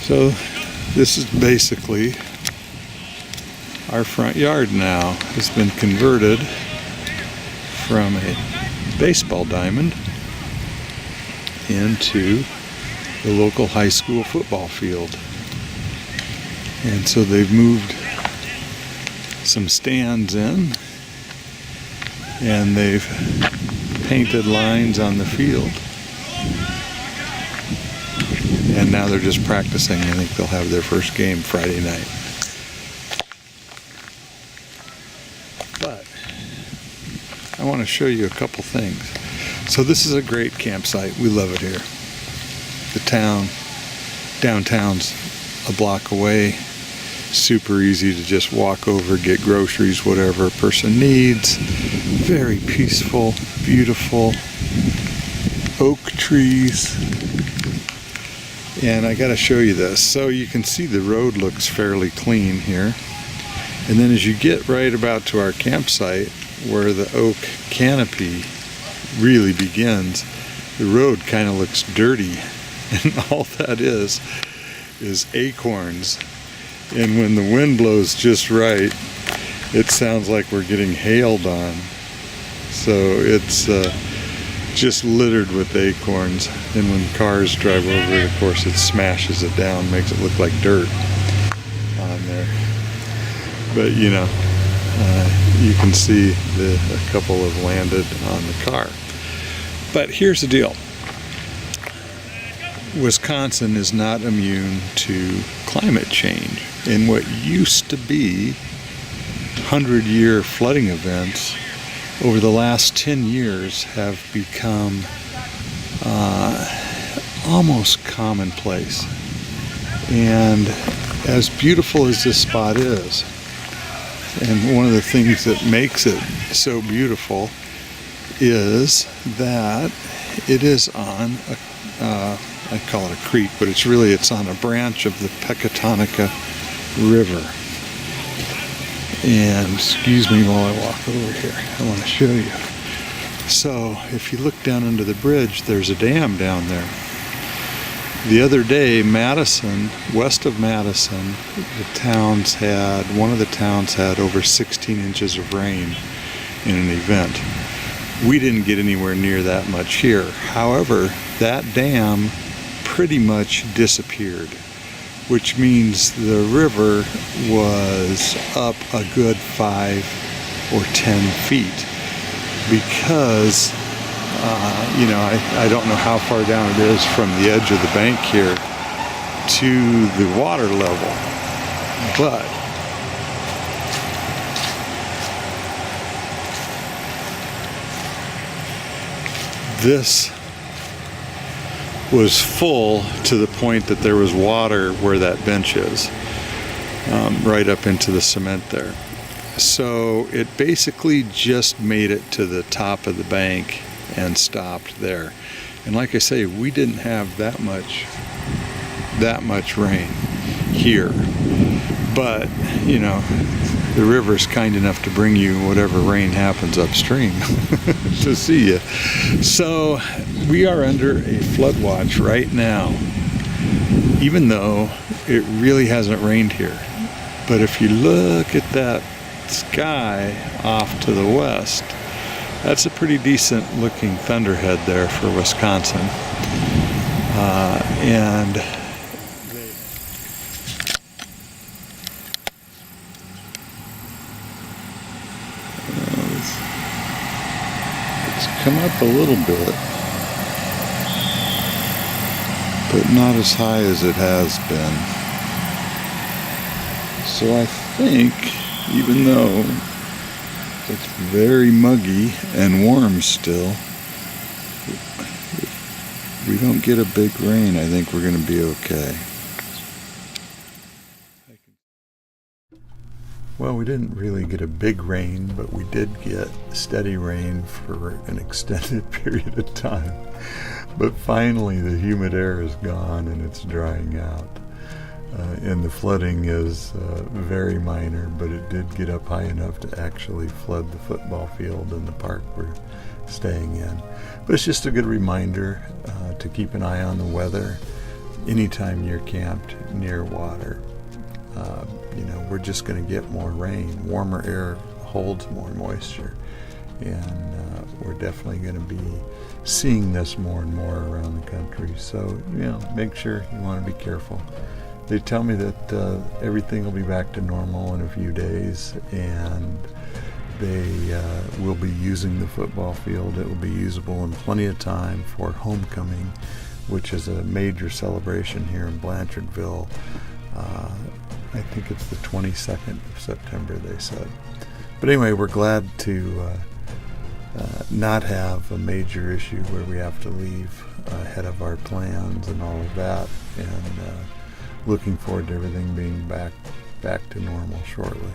So this is basically our front yard now. Has been converted from a baseball diamond into the local high school football field. And so they've moved some stands in, and they've painted lines on the field. And now they're just practicing. I think they'll have their first game Friday night. But I want to show you a couple things. So this is a great campsite. We love it here. The downtown's a block away. Super easy to just walk over, get groceries, whatever a person needs. Very peaceful, beautiful. Oak trees. And I got to show you this. So you can see the road looks fairly clean here. And then as you get right about to our campsite, where the oak canopy really begins, the road kind of looks dirty. And all that is acorns. And when the wind blows just right, it sounds like we're getting hailed on. So it's just littered with acorns. And when cars drive over it, of course, it smashes it down, makes it look like dirt on there. But you know, you can see a couple have landed on the car. But here's the deal. Wisconsin is not immune to climate change. And what used to be 100-year flooding events over the last 10 years have become almost commonplace. And as beautiful as this spot is, and one of the things that makes it so beautiful is that it is on I call it a creek, but it's on a branch of the Pecatonica River. And excuse me while I walk over here. I want to show you. So if you look down under the bridge, there's a dam down there. The other day, Madison, west of Madison, one of the towns had over 16 inches of rain in an event. We didn't get anywhere near that much here. However, that dam pretty much disappeared, which means the river was up a good 5 or 10 feet because I don't know how far down it is from the edge of the bank here to the water level, but this was full to the point that there was water where that bench is, right up into the cement there. So it basically just made it to the top of the bank and stopped there. And like I say, we didn't have that much rain here. But, you know, the river's kind enough to bring you whatever rain happens upstream to see you. So we are under a flood watch right now, even though it really hasn't rained here. But if you look at that sky off to the west, that's a pretty decent looking thunderhead there for Wisconsin. And it's come up a little bit, but not as high as it has been. So I think, even though it's very muggy and warm still, if we don't get a big rain, I think we're going to be okay. Well, we didn't really get a big rain, but we did get steady rain for an extended period of time. But finally the humid air is gone and it's drying out. And the flooding is very minor, but it did get up high enough to actually flood the football field and the park we're staying in. But it's just a good reminder to keep an eye on the weather. anytime you're camped near water. We're just going to get more rain. Warmer air holds more moisture, and we're definitely going to be seeing this more and more around the country. So, make sure you want to be careful. They tell me that everything will be back to normal in a few days, and they will be using the football field. It will be usable in plenty of time for homecoming, which is a major celebration here in Blanchardville. I think it's the 22nd of September, they said. But anyway, we're glad to not have a major issue where we have to leave ahead of our plans and all of that, and looking forward to everything being back to normal shortly.